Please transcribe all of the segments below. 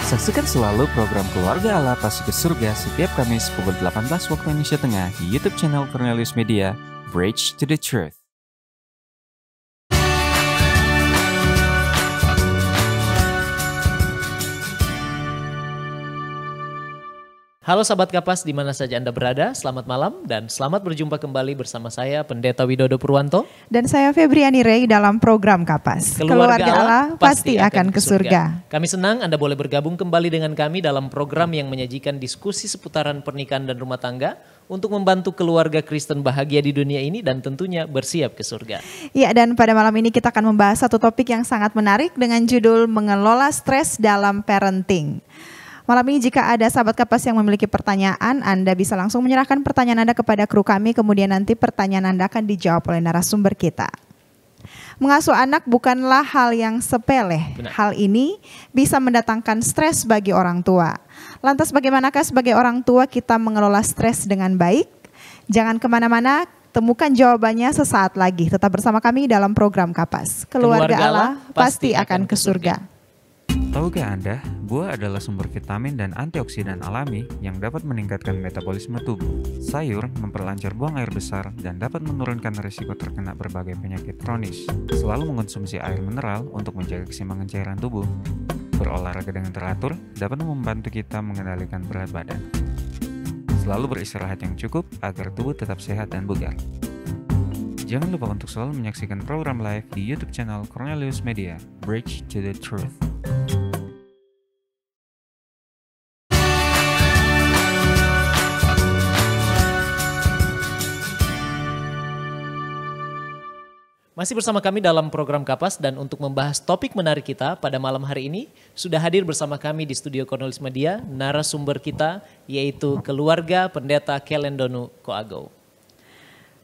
Saksikan selalu program Keluarga Allah Pasti ke Surga setiap Kamis pukul 18 waktu Indonesia Tengah di YouTube channel Cornelius Media, Bridge to the Truth. Halo sahabat Kapas, di mana saja Anda berada, selamat malam dan selamat berjumpa kembali bersama saya Pendeta Widodo Purwanto. Dan saya Febriani Rey dalam program Kapas. Keluarga Allah pasti akan ke surga. Kami senang Anda boleh bergabung kembali dengan kami dalam program yang menyajikan diskusi seputaran pernikahan dan rumah tangga untuk membantu keluarga Kristen bahagia di dunia ini dan tentunya bersiap ke surga. Ya, dan pada malam ini kita akan membahas satu topik yang sangat menarik dengan judul mengelola stres dalam parenting. Malam ini jika ada sahabat Kapas yang memiliki pertanyaan, Anda bisa langsung menyerahkan pertanyaan Anda kepada kru kami, kemudian nanti pertanyaan Anda akan dijawab oleh narasumber kita. Mengasuh anak bukanlah hal yang sepele. Benar. Hal ini bisa mendatangkan stres bagi orang tua. Lantas bagaimanakah sebagai orang tua kita mengelola stres dengan baik? Jangan kemana-mana, temukan jawabannya sesaat lagi. Tetap bersama kami dalam program Kapas. Keluarga Allah pasti akan ke surga. Tahukah Anda, buah adalah sumber vitamin dan antioksidan alami yang dapat meningkatkan metabolisme tubuh. Sayur memperlancar buang air besar dan dapat menurunkan risiko terkena berbagai penyakit kronis. Selalu mengonsumsi air mineral untuk menjaga keseimbangan cairan tubuh. Berolahraga dengan teratur dapat membantu kita mengendalikan berat badan. Selalu beristirahat yang cukup agar tubuh tetap sehat dan bugar. Jangan lupa untuk selalu menyaksikan program live di YouTube channel Cornelius Media, Bridge to the Truth. Masih bersama kami dalam program Kapas dan untuk membahas topik menarik kita pada malam hari ini sudah hadir bersama kami di studio Cornelius Media narasumber kita yaitu keluarga Pendeta Kelendonu Koagou.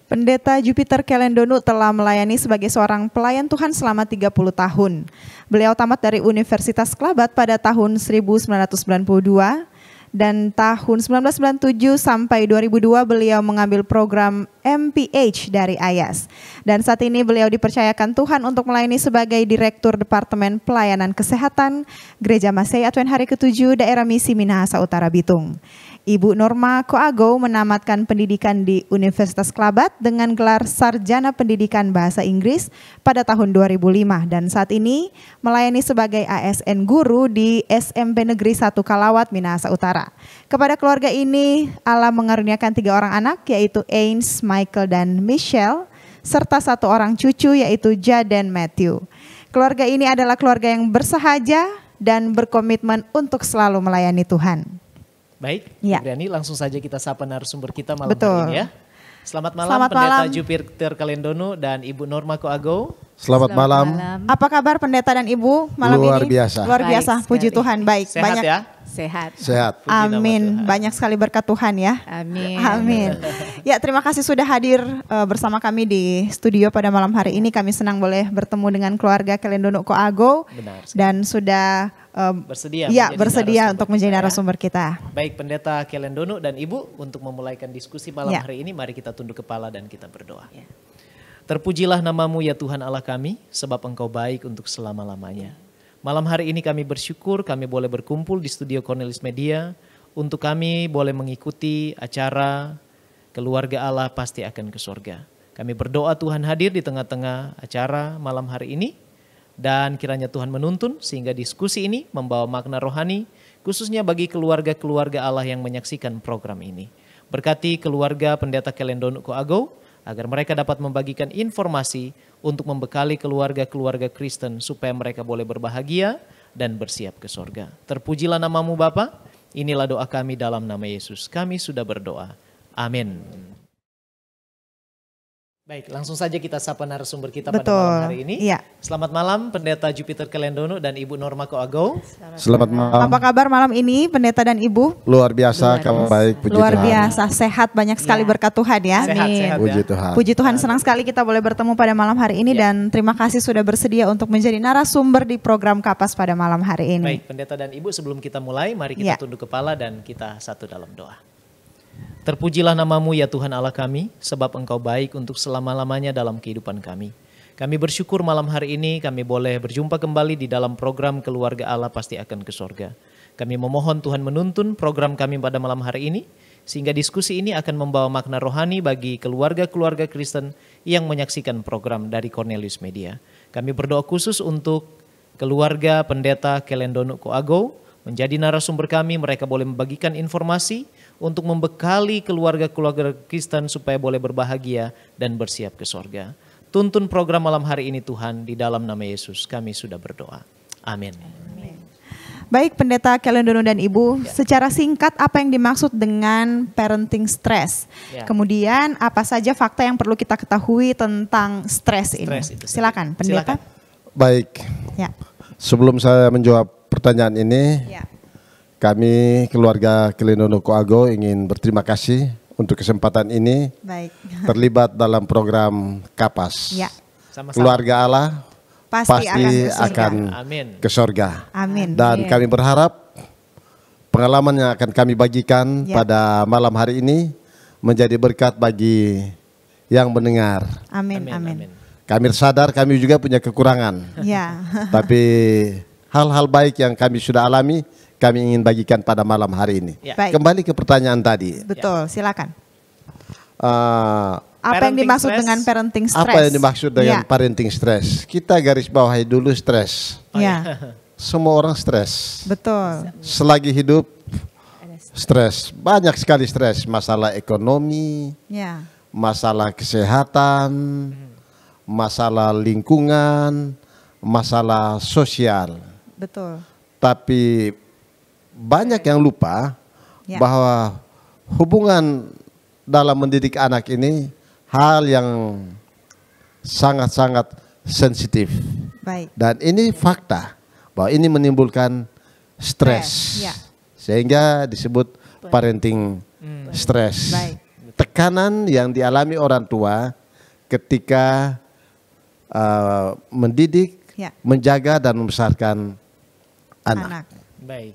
Pendeta Jupiter Kelendonu telah melayani sebagai seorang pelayan Tuhan selama 30 tahun. Beliau tamat dari Universitas Kelabat pada tahun 1992 dan tahun 1997 sampai 2002 beliau mengambil program MPH dari Ayas. Dan saat ini beliau dipercayakan Tuhan untuk melayani sebagai Direktur Departemen Pelayanan Kesehatan Gereja Masei Advent Hari ke-7 Daerah Misi Minahasa Utara Bitung. Ibu Norma Koagou menamatkan pendidikan di Universitas Kelabat dengan gelar Sarjana Pendidikan Bahasa Inggris pada tahun 2005 dan saat ini melayani sebagai ASN Guru di SMP Negeri 1 Kalawat, Minahasa Utara. Kepada keluarga ini Allah mengaruniakan 3 orang anak yaitu Ains, Michael, dan Michelle serta 1 orang cucu yaitu Jaden Matthew. Keluarga ini adalah keluarga yang bersahaja dan berkomitmen untuk selalu melayani Tuhan. Baik, Ya. Briani, langsung saja kita sapa narasumber kita malam Betul. hari ini ya. Selamat malam Selamat Pendeta malam. Jupiter Kelendonu dan Ibu Norma Koagou. Selamat malam. Apa kabar pendeta dan ibu malam Luar ini? biasa. Luar biasa, Baik puji sekali. Tuhan, baik. Sehat Banyak, ya? Sehat. Sehat. Puji nama amin, Tuhan. banyak sekali berkat Tuhan ya. Amin. Amin. Ya, terima kasih sudah hadir bersama kami di studio pada malam hari ini. Kami senang boleh bertemu dengan keluarga Kelendonu Koagou Benar sekali. dan sudah Bersedia ya menjadi bersedia narasumber untuk menjadi kita ya. narasumber kita. Baik Pendeta Kelendonu dan Ibu, untuk memulaikan diskusi malam Ya. hari ini mari kita tunduk kepala dan kita berdoa. Terpujilah namamu ya Tuhan Allah kami, sebab Engkau baik untuk selama-lamanya. Malam hari ini kami bersyukur kami boleh berkumpul di studio Cornelius Media untuk kami boleh mengikuti acara Keluarga Allah Pasti Akan ke Surga. Kami berdoa Tuhan hadir di tengah-tengah acara malam hari ini dan kiranya Tuhan menuntun sehingga diskusi ini membawa makna rohani khususnya bagi keluarga-keluarga Allah yang menyaksikan program ini. Berkati keluarga Pendeta Kelendonu Koagou agar mereka dapat membagikan informasi untuk membekali keluarga-keluarga Kristen supaya mereka boleh berbahagia dan bersiap ke sorga. Terpujilah namamu Bapa, inilah doa kami dalam nama Yesus. Kami sudah berdoa. Amin. Baik, langsung saja kita sapa narasumber kita pada malam hari ini. Iya. Selamat malam Pendeta Jupiter Kelendonu dan Ibu Norma Koagou. Selamat malam. Apa kabar malam ini pendeta dan ibu? Luar biasa, Luar kamu biasa. baik, puji Luar Tuhan. biasa, sehat, banyak sekali Ya. berkat Tuhan ya. Sehat-sehat Puji ya. Tuhan. Puji Tuhan, senang sekali kita boleh bertemu pada malam hari ini Ya. dan terima kasih sudah bersedia untuk menjadi narasumber di program Kapas pada malam hari ini. Baik, Pendeta dan Ibu, sebelum kita mulai, mari kita Ya. tunduk kepala dan kita satu dalam doa. Terpujilah namamu ya Tuhan Allah kami, sebab Engkau baik untuk selama-lamanya dalam kehidupan kami. Kami bersyukur malam hari ini kami boleh berjumpa kembali di dalam program Keluarga Allah Pasti Akan ke Sorga. Kami memohon Tuhan menuntun program kami pada malam hari ini, sehingga diskusi ini akan membawa makna rohani bagi keluarga-keluarga Kristen yang menyaksikan program dari Cornelius Media. Kami berdoa khusus untuk keluarga Pendeta Kelendonu Koago, menjadi narasumber kami. Mereka boleh membagikan informasi untuk membekali keluarga-keluarga Kristen supaya boleh berbahagia dan bersiap ke sorga. Tuntun program malam hari ini Tuhan, di dalam nama Yesus kami sudah berdoa. Amin. Baik Pendeta Kelendonu dan Ibu, secara singkat apa yang dimaksud dengan parenting stress? Kemudian apa saja fakta yang perlu kita ketahui tentang stres ini? Silakan Pendeta. Baik, sebelum saya menjawab pertanyaan ini, kami keluarga Kelendonu Koago ingin berterima kasih untuk kesempatan ini. Terlibat dalam program Kapas. Sama-sama. Keluarga Allah pasti akan ke sorga. Amin. Dan kami berharap pengalaman yang akan kami bagikan pada malam hari ini menjadi berkat bagi yang mendengar. Amin. Amin. Kami sadar kami juga punya kekurangan. Tapi hal-hal baik yang kami sudah alami, kami ingin bagikan pada malam hari ini. Kembali ke pertanyaan tadi. Betul, silakan. Apa yang dimaksud dengan parenting stress? Apa yang dimaksud dengan parenting stress? Kita garis bawahi dulu stres. Semua orang stres. Betul. Selagi hidup stres, banyak sekali stres. Masalah ekonomi, masalah kesehatan, masalah lingkungan, masalah sosial. Betul. Tapi banyak yang lupa bahwa hubungan dalam mendidik anak ini hal yang sangat-sangat sensitif. Dan ini fakta bahwa ini menimbulkan stres. Sehingga disebut parenting stress. Tekanan yang dialami orang tua ketika mendidik, menjaga dan membesarkan anak. Baik.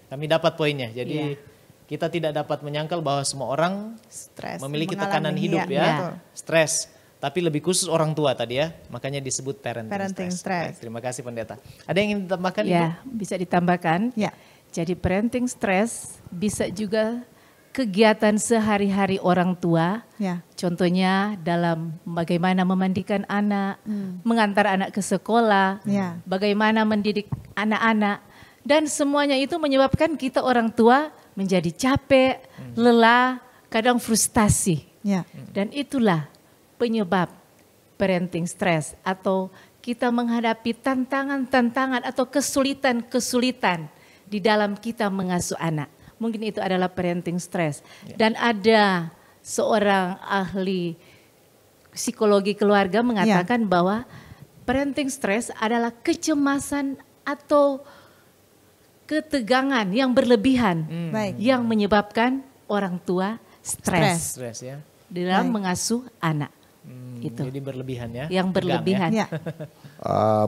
Kami dapat poinnya. Jadi kita tidak dapat menyangkal bahwa semua orang memiliki tekanan hidup stres. Tapi lebih khusus orang tua tadi ya, makanya disebut parenting stress. Terima kasih Pendeta. Ada yang ingin ditambahkan? Bisa ditambahkan. Jadi parenting stress bisa juga kegiatan sehari-hari orang tua. Contohnya dalam bagaimana memandikan anak, mengantar anak ke sekolah, bagaimana mendidik anak-anak. Dan semuanya itu menyebabkan kita orang tua menjadi capek, lelah, kadang frustasi. Dan itulah penyebab parenting stress atau kita menghadapi tantangan-tantangan atau kesulitan-kesulitan di dalam kita mengasuh anak. Mungkin itu adalah parenting stress. Dan ada seorang ahli psikologi keluarga mengatakan bahwa parenting stress adalah kecemasan atau ketegangan yang berlebihan yang menyebabkan orang tua stres di dalam mengasuh anak. Itu. Jadi berlebihan ya. Yang berlebihan.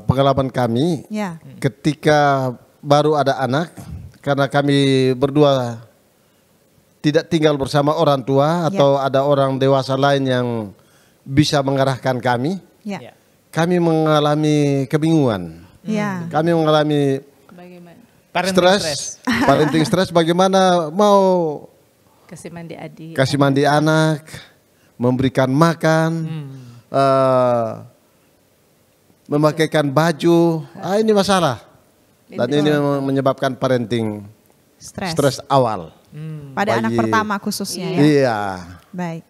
Pengalaman kami ketika baru ada anak, karena kami berdua tidak tinggal bersama orang tua atau ada orang dewasa lain yang bisa mengarahkan kami, kami mengalami kebingungan. Kami mengalami parenting stress. Bagaimana mau kasih mandi anak, memberikan makan, memakaikan baju, ini masalah. Dan ini menyebabkan parenting stress awal. Pada anak pertama khususnya Baik.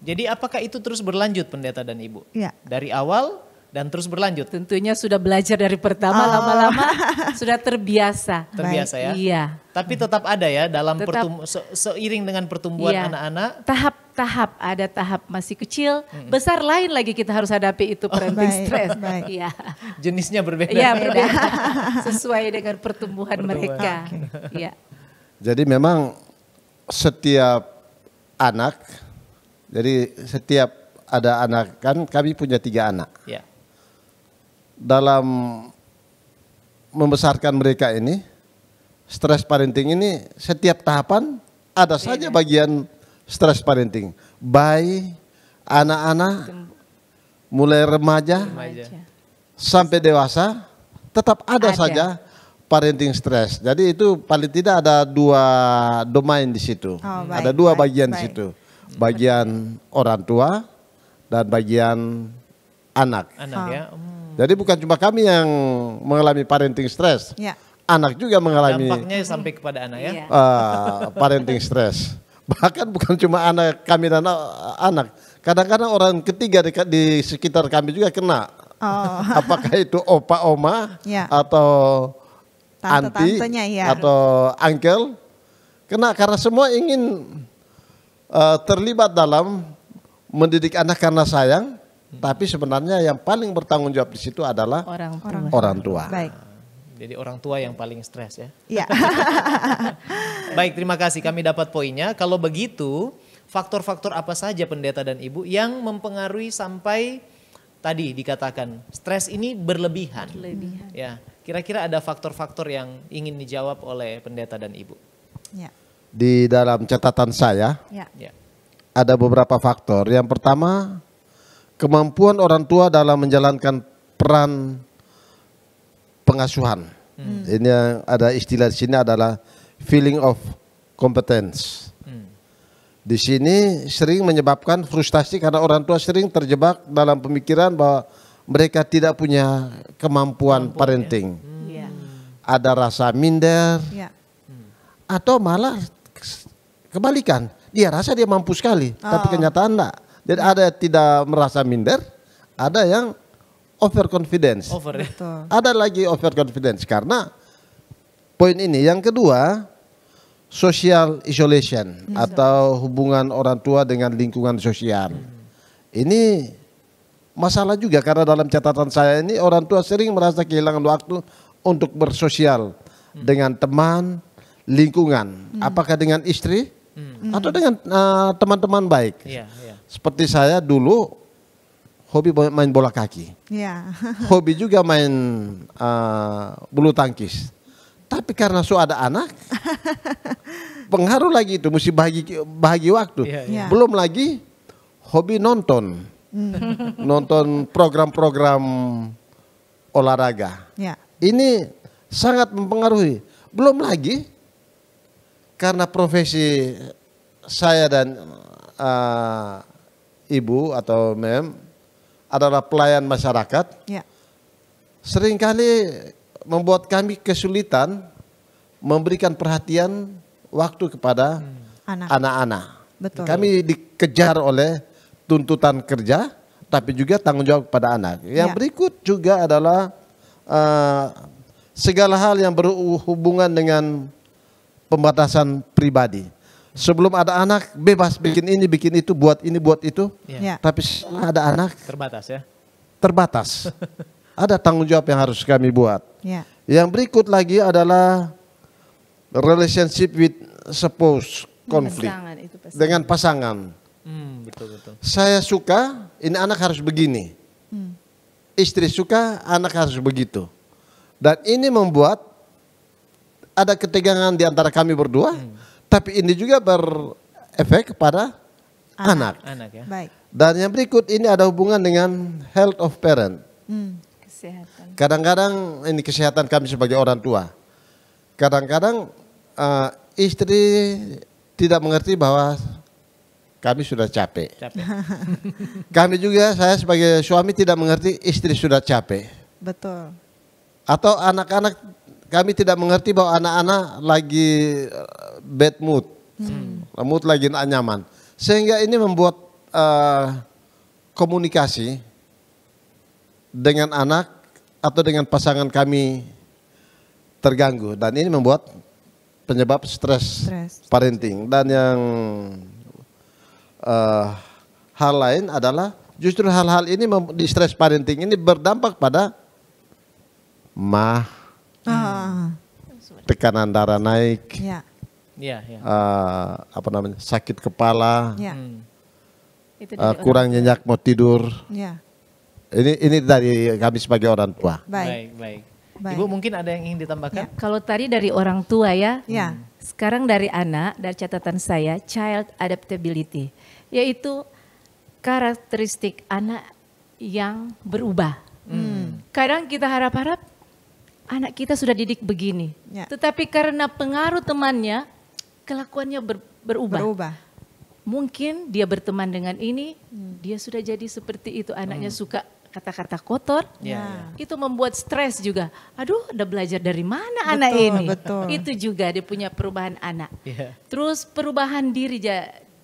Jadi apakah itu terus berlanjut Pendeta dan Ibu? Dari awal dan terus berlanjut? Tentunya sudah belajar dari pertama, lama-lama sudah terbiasa. Terbiasa ya? Iya. Tapi tetap ada ya dalam seiring dengan pertumbuhan anak-anak? Tahap, ada tahap masih kecil, besar lain lagi kita harus hadapi itu parenting stress. Iya. Jenisnya berbeda. Iya berbeda, sesuai dengan pertumbuhan mereka. Iya. Jadi memang setiap anak, jadi setiap ada anak, kan kami punya 3 anak. Dalam membesarkan mereka ini, stres parenting ini setiap tahapan ada saja bagian stres parenting. Bayi, anak-anak, mulai remaja sampai dewasa, tetap ada saja parenting stress. Jadi itu paling tidak ada 2 domain di situ. Ada 2 bagian di situ. Bagian orang tua dan bagian anak. Ya. Jadi bukan cuma kami yang mengalami parenting stress. Anak juga mengalami. Dampaknya sampai kepada anak ya. Parenting stress. Bahkan bukan cuma anak kami dan anak. Kadang-kadang orang ketiga di sekitar kami juga kena. Apakah itu opa, oma, atau anti, atau uncle. Kena karena semua ingin terlibat dalam mendidik anak karena sayang. Tapi sebenarnya yang paling bertanggung jawab di situ adalah orang tua. Baik. Jadi orang tua yang paling stres ya. Iya. Baik, terima kasih, kami dapat poinnya. Kalau begitu, faktor-faktor apa saja pendeta dan ibu yang mempengaruhi sampai tadi dikatakan stres ini berlebihan? Ya, kira-kira ada faktor-faktor yang ingin dijawab oleh pendeta dan ibu? Ya. Di dalam catatan saya ada beberapa faktor. Yang pertama, kemampuan orang tua dalam menjalankan peran pengasuhan. Ini yang ada istilah di sini adalah feeling of competence. Di sini sering menyebabkan frustasi karena orang tua sering terjebak dalam pemikiran bahwa mereka tidak punya kemampuan parenting. Ada rasa minder, atau malah kebalikan. Dia rasa dia mampu sekali, tapi kenyataan enggak. Jadi ada yang tidak merasa minder, ada yang overconfidence. Ada lagi overconfidence karena poin ini. Yang kedua, social isolation atau hubungan orang tua dengan lingkungan sosial. Ini masalah juga karena dalam catatan saya ini orang tua sering merasa kehilangan waktu untuk bersosial dengan teman, lingkungan, apakah dengan istri atau dengan teman-teman baik. Seperti saya dulu hobi main bola kaki, hobi juga main bulu tangkis. Tapi karena ada anak, pengaruh lagi itu, mesti bahagi waktu. Belum lagi hobi nonton, nonton program-program olahraga. Ini sangat mempengaruhi. Belum lagi karena profesi saya dan ibu atau mem adalah pelayan masyarakat, seringkali membuat kami kesulitan memberikan perhatian waktu kepada anak-anak. Kami dikejar oleh tuntutan kerja, tapi juga tanggung jawab kepada anak. Yang berikut juga adalah segala hal yang berhubungan dengan pembatasan pribadi. Sebelum ada anak bebas bikin ini, bikin itu, buat ini, buat itu. Tapi setelah ada anak terbatas ya. Terbatas. Ada tanggung jawab yang harus kami buat. Yang berikut lagi adalah relationship with spouse conflict dengan pasangan. Betul-betul. Saya suka ini anak harus begini. Istri suka anak harus begitu. Dan ini membuat ada ketegangan di antara kami berdua. Tapi ini juga berefek kepada anak. Ya. Dan yang berikut ini ada hubungan dengan health of parent. Kesehatan. Kadang-kadang ini kesehatan kami sebagai orang tua. Kadang-kadang istri tidak mengerti bahwa kami sudah capek. Kami juga, saya sebagai suami tidak mengerti istri sudah capek. Betul. Atau anak-anak kami tidak mengerti bahwa anak-anak lagi bad mood, mood lagi tidak nyaman. Sehingga ini membuat komunikasi dengan anak atau dengan pasangan kami terganggu. Dan ini membuat penyebab stres parenting. Dan yang hal lain adalah justru hal-hal ini di stres parenting ini berdampak pada tekanan darah naik, sakit kepala, kurang nyenyak mau tidur. Ini dari kami sebagai orang tua. Baik. Ibu mungkin ada yang ingin ditambahkan? Kalau tadi dari orang tua sekarang dari anak, dari catatan saya child adaptability, yaitu karakteristik anak yang berubah. Kadang kita harap-harap anak kita sudah didik begini. Tetapi karena pengaruh temannya, kelakuannya berubah. Mungkin dia berteman dengan ini, dia sudah jadi seperti itu. Anaknya suka kata-kata kotor, itu membuat stres juga. Aduh, udah belajar dari mana anak ini? Betul. Itu juga dia punya perubahan anak. Terus perubahan diri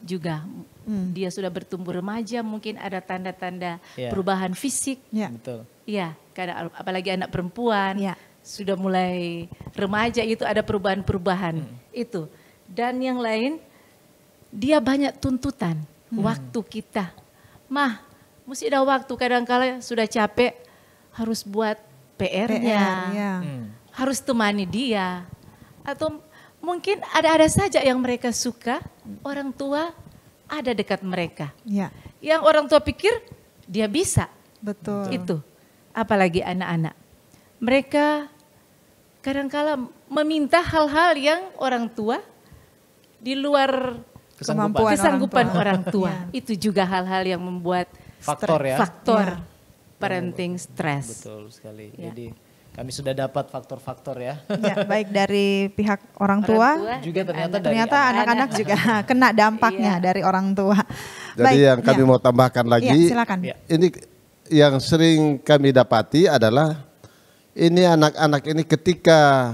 juga. Dia sudah bertumbuh remaja, mungkin ada tanda-tanda perubahan fisik. Betul. Iya, karena apalagi anak perempuan sudah mulai remaja itu ada perubahan-perubahan itu. Dan yang lain, dia banyak tuntutan waktu kita. Mah, mesti ada waktu, kadang-kala sudah capek harus buat PR-nya, harus temani dia. Atau mungkin ada saja yang mereka suka, orang tua ada dekat mereka. Yang orang tua pikir dia bisa. Betul. Itu, apalagi anak-anak. Mereka kadang-kala meminta hal-hal yang orang tua di luar kesanggupan orang tua. Itu juga hal-hal yang membuat faktor parenting stress. Betul sekali. Jadi kami sudah dapat faktor-faktor ya. Baik dari pihak orang tua juga ternyata anak-anak juga kena dampaknya dari orang tua. Jadi yang kami mau tambahkan lagi, silakan. Ini yang sering kami dapati adalah ini anak-anak ini ketika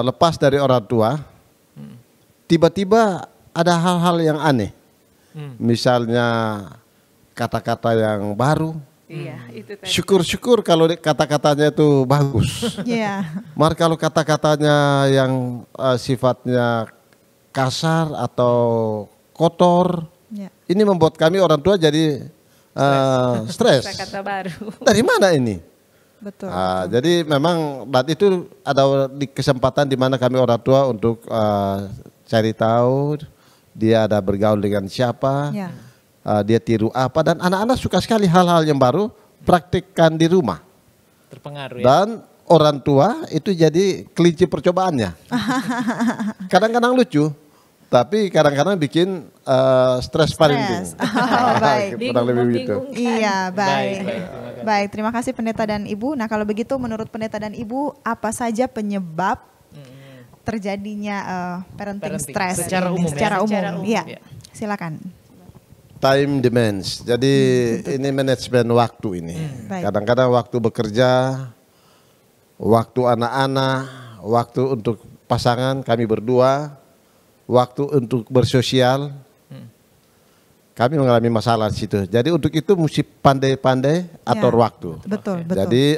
lepas dari orang tua, tiba-tiba ada hal-hal yang aneh. Misalnya kata-kata yang baru. Syukur-syukur kalau kata-katanya itu bagus. Maka kalau kata-katanya yang sifatnya kasar atau kotor, ini membuat kami orang tua jadi stres. Kata baru. Dari mana ini? Betul. Jadi memang itu ada di kesempatan di mana kami orang tua untuk cari tahu dia ada bergaul dengan siapa, dia tiru apa, dan anak-anak suka sekali hal-hal yang baru praktikkan di rumah. Terpengaruh ya. Dan orang tua itu jadi kelinci percobaannya. Kadang-kadang lucu, tapi kadang-kadang bikin stres parenting. Baik. Kurang lebih begitu. Iya, baik. Baik, terima kasih Pendeta dan Ibu. Nah, kalau begitu menurut Pendeta dan Ibu, apa saja penyebab terjadinya parenting stress secara umum? Iya, silakan. Time demands. Jadi ini manajemen waktu ini. Kadang-kadang waktu bekerja, waktu anak-anak, waktu untuk pasangan kami berdua, waktu untuk bersosial. Kami mengalami masalah di situ. Jadi untuk itu mesti pandai-pandai atur waktu. Betul. Jadi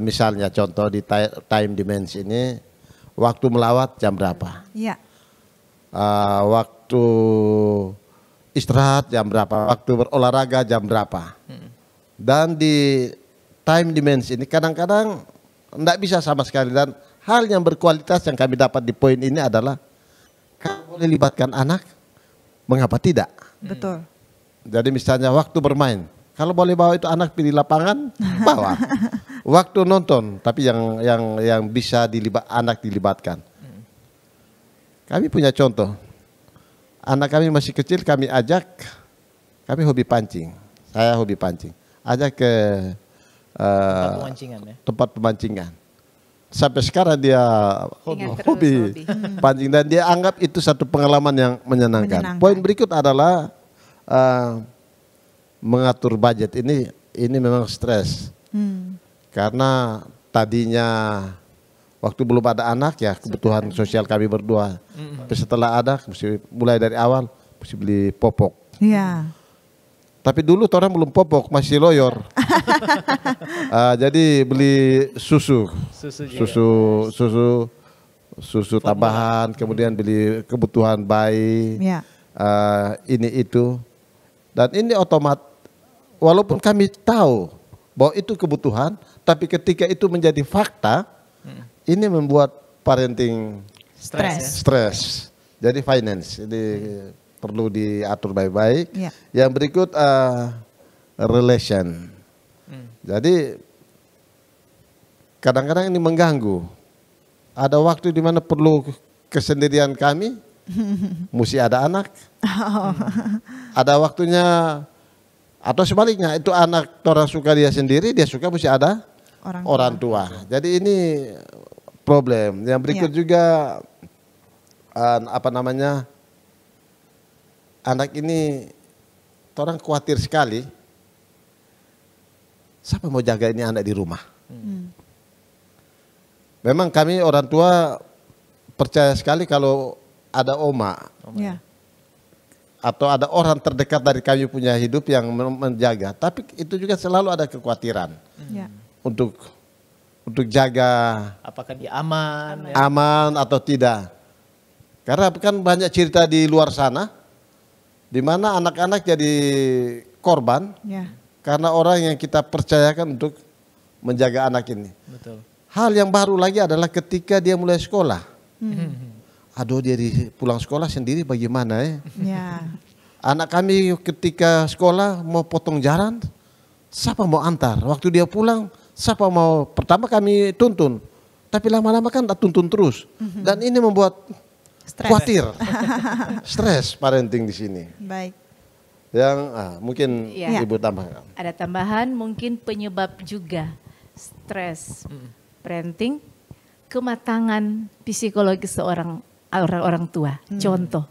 misalnya contoh di time demands ini, waktu melawat jam berapa? Waktu istirahat jam berapa? Waktu berolahraga jam berapa? Dan di time demands ini kadang-kadang tidak bisa sama sekali. Dan hal yang berkualitas yang kami dapat di poin ini adalah kalau boleh libatkan anak, mengapa tidak? Betul. Jadi misalnya waktu bermain, kalau boleh bawa itu anak pilih lapangan, bawa. Waktu nonton, tapi yang bisa anak dilibatkan. Kami punya contoh. Anak kami masih kecil, kami ajak, kami hobi pancing. Saya hobi pancing. Ajak ke tempat pemancingan. Sampai sekarang dia hobi pancing dan dia anggap itu satu pengalaman yang menyenangkan. Poin berikut adalah mengatur budget ini memang stres. Karena tadinya waktu belum ada anak ya kebutuhan sosial kami berdua. Tapi setelah ada mesti mulai dari awal mesti beli popok. Tapi dulu orang belum popok, masih loyor. Jadi beli susu tambahan, kemudian beli kebutuhan bayi, ini itu. Dan ini otomatis, walaupun kami tahu bahwa itu kebutuhan, tapi ketika itu menjadi fakta, ini membuat parenting stres. Jadi finance, ini perlu diatur baik-baik. Yang berikut relation. Jadi kadang-kadang ini mengganggu. Ada waktu di mana perlu kesendirian kami, mesti ada anak. Ada waktunya atau sebaliknya itu anak orang suka dia sendiri, dia suka mesti ada orang tua. Jadi ini problem. Yang berikut juga apa namanya, anak ini orang khawatir sekali. Siapa mau jaga ini anak di rumah? Memang kami orang tua percaya sekali kalau ada oma. Atau ada orang terdekat dari kami punya hidup yang menjaga. Tapi itu juga selalu ada kekhawatiran untuk jaga apakah dia aman, aman atau tidak. Karena kan banyak cerita di luar sana, di mana anak-anak jadi korban karena orang yang kita percayakan untuk menjaga anak ini. Betul. Hal yang baru lagi adalah ketika dia mulai sekolah. Aduh, dia pulang sekolah sendiri bagaimana ya? Anak kami ketika sekolah mau potong jalan, siapa mau antar? Waktu dia pulang, siapa mau? Pertama kami tuntun, tapi lama-lama kan tuntun terus. Dan ini membuat khawatir, stres parenting di sini. Baik. Yang mungkin Ibu tambahkan. Ada tambahan mungkin penyebab juga stres parenting, kematangan psikologi seorang orang tua. Contoh,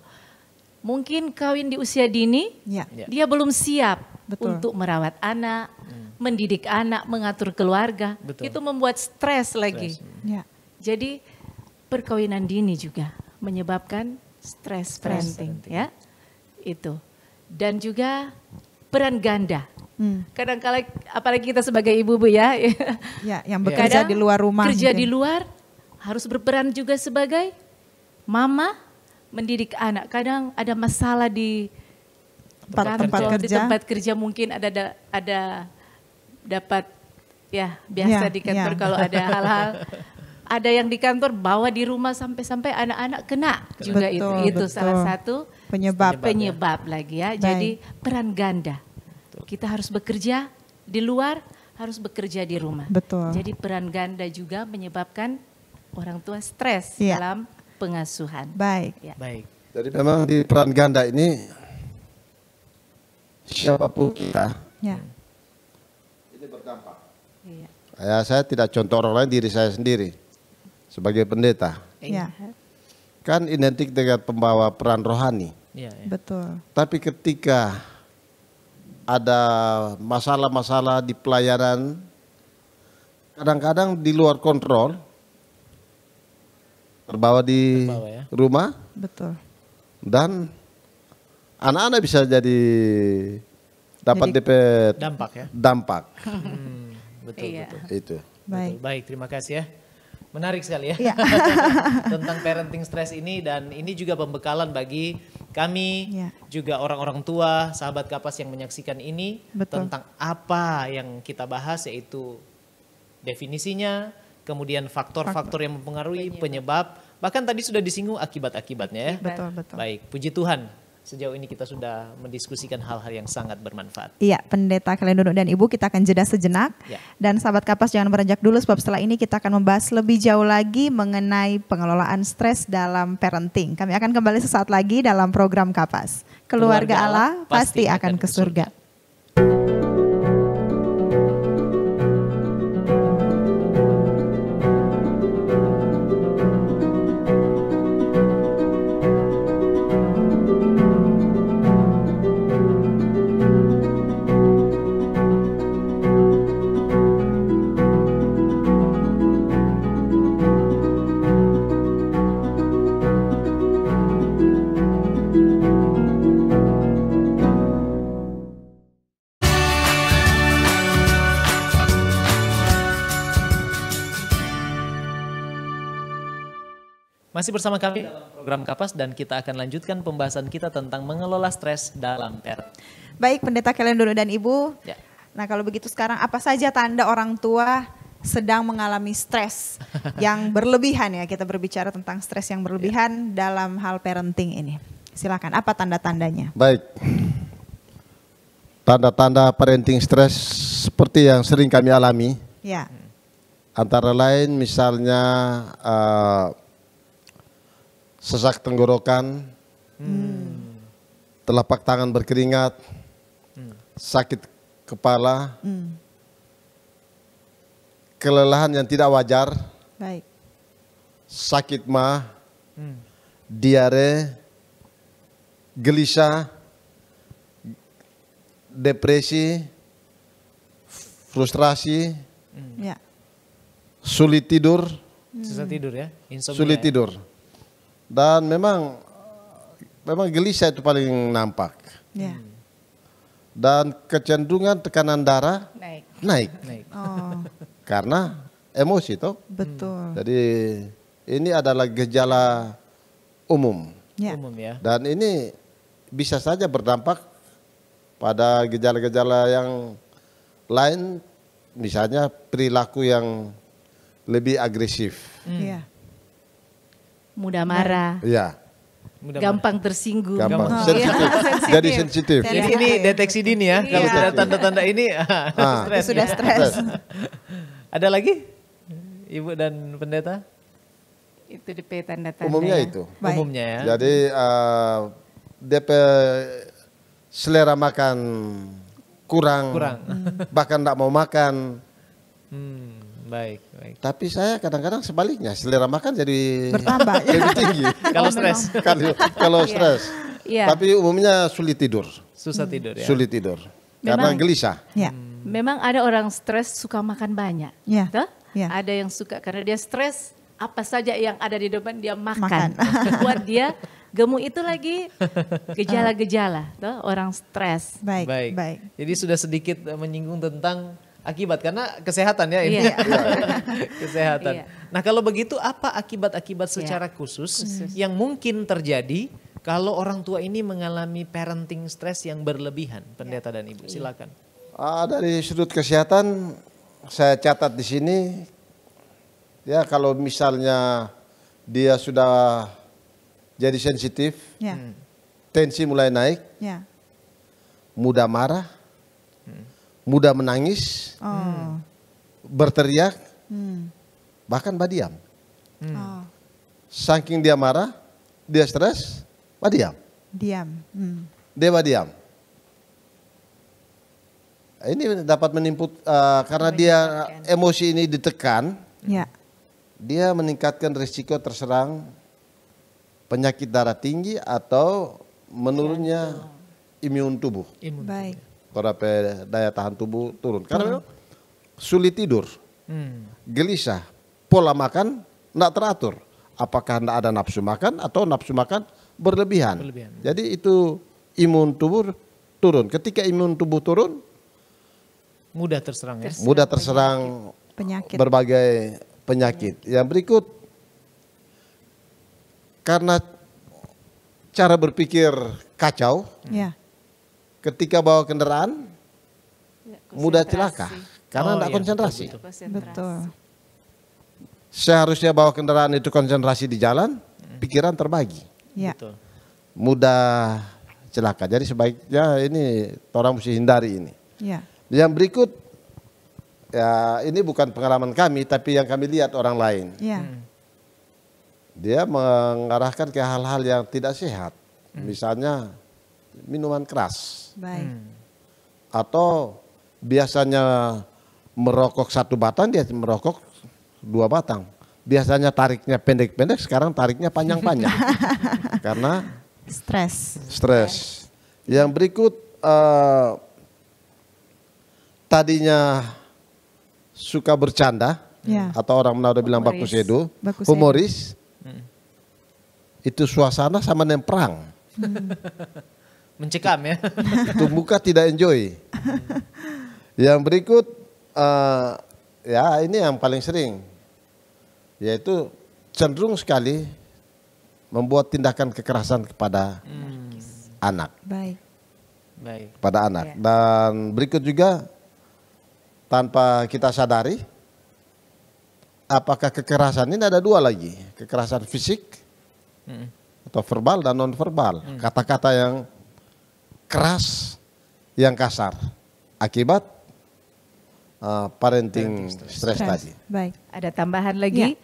mungkin kawin di usia dini, dia belum siap untuk merawat anak, mendidik anak, mengatur keluarga. Itu membuat stres lagi. Jadi perkawinan dini juga menyebabkan stres parenting, ya. Itu. Dan juga peran ganda. Kadang-kala apalagi kita sebagai ibu-ibu yang bekerja di luar rumah. Kerja di luar harus berperan juga sebagai mama mendidik anak. Kadang ada masalah di tempat kerja mungkin ada dapat biasa di kantor kalau ada hal-hal. Ada yang di kantor bawa di rumah sampai anak-anak kena juga. Itu salah satu penyebab lagi ya. Jadi peran ganda. Kita harus bekerja di luar, harus bekerja di rumah. Jadi peran ganda juga menyebabkan orang tua stres dalam pengasuhan. Baik. Jadi memang di peran ganda ini siapapun kita ini berdampak. Saya tidak contoh orang lain, diri saya sendiri. Sebagai pendeta, kan identik dengan pembawa peran rohani. Betul. Tapi ketika ada masalah-masalah di pelayanan, kadang-kadang di luar kontrol, terbawa di rumah. Betul. Dan anak-anak bisa jadi dapat dampak. Betul. Itu. Baik, terima kasih ya. Menarik sekali ya tentang parenting stress ini, dan ini juga pembekalan bagi kami juga orang-orang tua, sahabat Kapas yang menyaksikan ini. Tentang apa yang kita bahas, yaitu definisinya, kemudian faktor-faktor yang mempengaruhi, penyebab, bahkan tadi sudah disinggung akibat-akibatnya ya. Betul. Baik, puji Tuhan. Sejauh ini kita sudah mendiskusikan hal-hal yang sangat bermanfaat. Iya, Pendeta Kalian Duduk dan Ibu, kita akan jeda sejenak. Dan sahabat Kapas jangan beranjak dulu, sebab setelah ini kita akan membahas lebih jauh lagi mengenai pengelolaan stres dalam parenting. Kami akan kembali sesaat lagi dalam program Kapas. Keluarga Allah pasti akan ke surga. Masih bersama kami dalam program Kapas, dan kita akan lanjutkan pembahasan kita tentang mengelola stres dalam parenting. Baik, Pendeta Kalian Duduk dan Ibu. Nah, kalau begitu sekarang apa saja tanda orang tua sedang mengalami stres yang berlebihan ya? Kita berbicara tentang stres yang berlebihan dalam hal parenting ini. Silakan, apa tanda-tandanya? Baik. Tanda-tanda parenting stres seperti yang sering kami alami. Antara lain misalnya sesak tenggorokan, telapak tangan berkeringat, sakit kepala, kelelahan yang tidak wajar, Baik. sakit mah, diare, gelisah, depresi, frustrasi, Ya. sulit tidur, Susah tidur ya, insomnia. sulit tidur. Dan memang gelisah itu paling nampak. Ya. Dan kecenderungan tekanan darah naik. Oh, Karena emosi toh. betul. Jadi ini adalah gejala umum. Ya. Umum ya. Dan ini bisa saja berdampak pada gejala-gejala yang lain, misalnya perilaku yang lebih agresif. Ya. Mudah marah, Ya, gampang tersinggung. gampang. Oh, Sensitif. Jadi sensitif. Jadi ini deteksi dini ya. Kalau Iya. sudah tanda-tanda ini stres. Sudah ya. stres. Ada lagi? Ibu dan pendeta? Itu DP tanda-tanda. Umumnya ya. itu. Baik. Umumnya ya. Jadi DP selera makan kurang. Bahkan tidak mau makan. Baik. Tapi saya kadang-kadang sebaliknya, selera makan jadi Bertambah. lebih tinggi. Kalau stres, Kalau stres. Iya. Tapi umumnya sulit tidur. susah tidur ya. Sulit tidur. Karena Memang. gelisah. Ya. Memang ada orang stres suka makan banyak. Ya. Toh? Ya. Ada yang suka karena dia stres, apa saja yang ada di depan dia Makan. makan. Buat dia gemuk itu lagi gejala-gejala, toh orang stres. Baik. Baik. Jadi sudah sedikit menyinggung tentang akibat karena kesehatan ya ini. Iya. Kesehatan. Iya. Nah, kalau begitu apa akibat-akibat secara khusus yang mungkin terjadi kalau orang tua ini mengalami parenting stress yang berlebihan, pendeta dan ibu? Silakan. Dari sudut kesehatan saya catat di sini, ya kalau misalnya dia sudah jadi sensitif, Ya. tensi mulai naik, Ya. mudah marah, mudah menangis, Oh. berteriak, Hmm. bahkan badiam. Oh. Saking dia marah, dia stres, badiam. Diam. Dia badiam. Ini dapat menimbul karena dia emosi ini ditekan, Ya. dia meningkatkan risiko terserang penyakit darah tinggi atau menurunnya imun tubuh. Baik. Terapi daya tahan tubuh turun. Karena memang sulit tidur, gelisah, pola makan tidak teratur. Apakah tidak ada nafsu makan atau nafsu makan berlebihan. Jadi itu imun tubuh turun. Ketika imun tubuh turun, Mudah terserang ya. mudah terserang Penyakit. berbagai penyakit. Yang berikut, karena cara berpikir kacau, Ya. ketika bawa kendaraan mudah celaka karena tidak iya, konsentrasi. Betul. Seharusnya bawa kendaraan itu konsentrasi di jalan, pikiran terbagi, Ya. Betul. mudah celaka. Jadi sebaiknya ini orang mesti hindari ini. Ya. Yang berikut, ya ini bukan pengalaman kami, tapi yang kami lihat orang lain. Ya. Dia mengarahkan ke hal-hal yang tidak sehat, misalnya minuman keras, Baik. atau biasanya merokok 1 batang, dia merokok 2 batang. Biasanya tariknya pendek-pendek, sekarang tariknya panjang-panjang karena Stres. Yang berikut, tadinya suka bercanda, Ya. atau orang Manado bilang bakusedo, Bakusedo. humoris, itu suasana sama dengan perang. Mencekam ya. Itu muka tidak enjoy. Yang berikut, ya ini yang paling sering, yaitu cenderung sekali membuat tindakan kekerasan kepada anak. Baik. Baik. Pada anak. Dan berikut juga, tanpa kita sadari, apakah kekerasan ini ada 2 lagi, kekerasan fisik atau verbal dan non verbal, kata-kata yang keras, yang kasar, akibat parenting stress tadi. Baik. Ada tambahan lagi.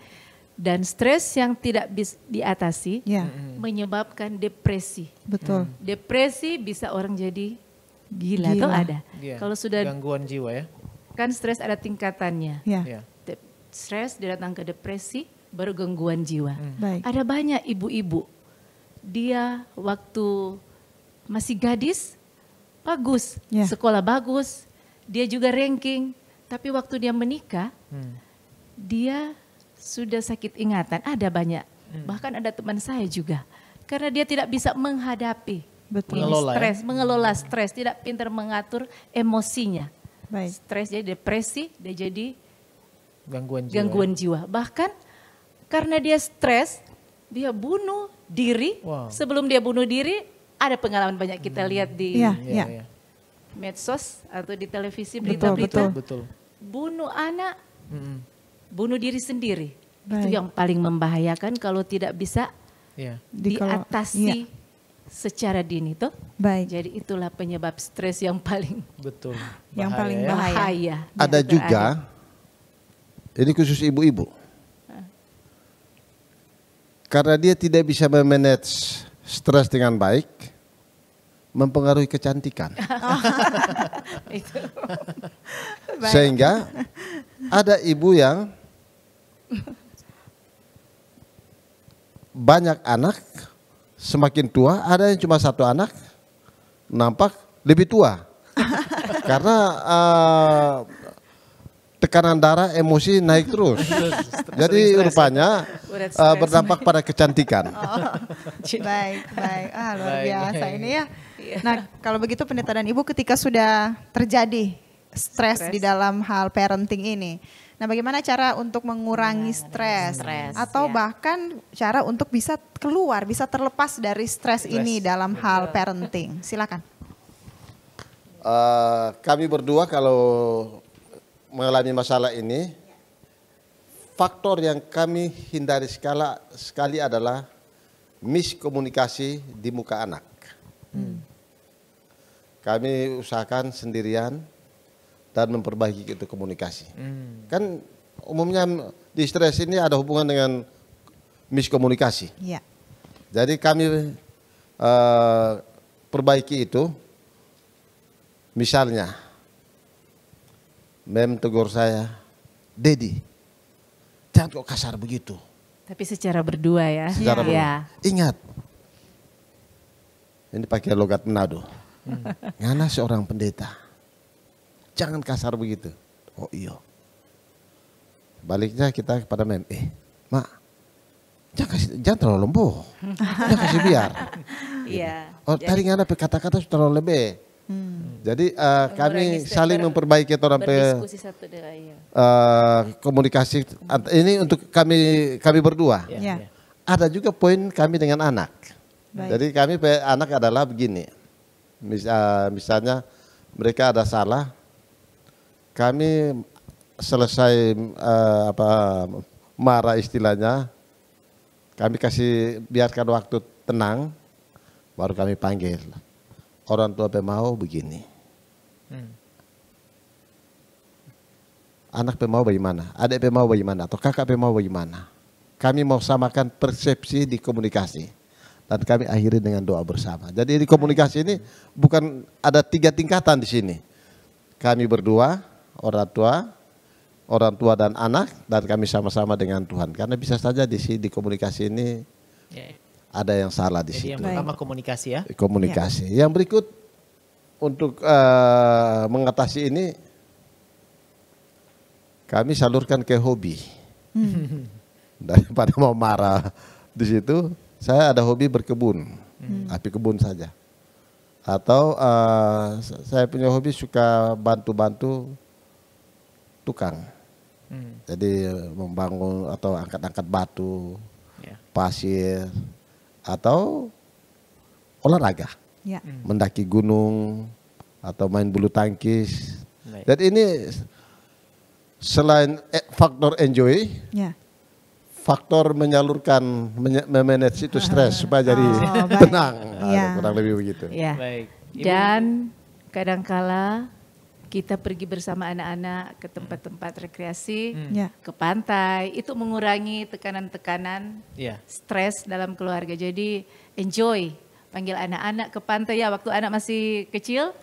Dan stres yang tidak bisa diatasi Ya. menyebabkan depresi. Betul. Depresi bisa orang jadi gila. Gila. Tuh ada. Iya. Kalau sudah Gangguan jiwa ya. kan stres ada tingkatannya. Ya. Ya. stres, dia datang ke depresi, baru gangguan jiwa. Baik. Ada banyak ibu-ibu, dia waktu masih gadis, bagus, sekolah bagus, dia juga ranking. Tapi waktu dia menikah, dia sudah sakit ingatan, ada banyak. Bahkan ada teman saya juga, karena dia tidak bisa menghadapi mengelola stres, tidak pintar mengatur emosinya. Baik. Stres jadi depresi, dia jadi gangguan jiwa. Bahkan karena dia stres, dia bunuh diri. Sebelum dia bunuh diri, ada pengalaman banyak kita lihat di medsos atau di televisi berita-berita. Betul. Bunuh anak, bunuh diri sendiri. Itu yang paling membahayakan kalau tidak bisa diatasi secara dini toh. Baik. Jadi itulah penyebab stres yang paling yang paling bahaya. Ada juga, ini khusus ibu-ibu. Karena dia tidak bisa memanage stres dengan baik, mempengaruhi kecantikan. Sehingga ada ibu yang banyak anak, semakin tua, ada yang cuma satu anak, nampak lebih tua. Karena tekanan darah, emosi naik terus. Jadi rupanya berdampak pada kecantikan. Baik. Luar biasa ini ya. Nah, kalau begitu pendeta dan ibu ketika sudah terjadi stres di dalam hal parenting ini, nah bagaimana cara untuk mengurangi stres atau bahkan cara untuk bisa keluar, bisa terlepas dari stres ini dalam hal parenting? Silakan. Kami berdua kalau mengalami masalah ini, faktor yang kami hindari sekali adalah miskomunikasi di muka anak. Kami usahakan sendirian dan memperbaiki itu komunikasi. Kan umumnya di stres ini ada hubungan dengan miskomunikasi. Jadi kami perbaiki itu. Misalnya, Mem tegur saya, Dedi, jangan kok kasar begitu. Tapi secara berdua ya. Secara berdua. Ingat, ini pakai logat Manado. Ngana seorang pendeta, jangan kasar begitu. Oh iya. Baliknya kita kepada Mem, Mak, jangan terlalu lembut, jangan kasih biar. Oh tadi ngana kata-kata terlalu lebih. Jadi kami saling memperbaiki komunikasi ini untuk kami berdua. Ada juga poin kami dengan anak. Jadi kami anak adalah begini. Misalnya mereka ada salah, kami selesai marah istilahnya, kami biarkan waktu tenang, baru kami panggil. Orang tua mau begini. Anak mau bagaimana? Adik mau bagaimana? Atau kakak mau bagaimana? Kami mau samakan persepsi di komunikasi. Dan kami akhiri dengan doa bersama. Jadi di komunikasi ini bukan ada 3 tingkatan di sini. Kami berdua, orang tua dan anak, dan kami sama-sama dengan Tuhan. Karena bisa saja di komunikasi ini ada yang salah di situ. Yang pertama komunikasi ya. Komunikasi. Yang berikut untuk mengatasi ini kami salurkan ke hobi. Daripada mau marah di situ, saya ada hobi berkebun, api kebun saja. Atau saya punya hobi suka bantu-bantu tukang. Jadi membangun atau angkat-angkat batu, pasir, atau olahraga, mendaki gunung atau main bulu tangkis. Jadi ini selain faktor enjoy, faktor menyalurkan, memanage itu stres supaya jadi tenang, kurang lebih begitu. Baik. Dan kadangkala kita pergi bersama anak-anak ke tempat-tempat rekreasi, ke pantai, itu mengurangi tekanan-tekanan stres dalam keluarga. Jadi enjoy, panggil anak-anak ke pantai ya waktu anak masih kecil,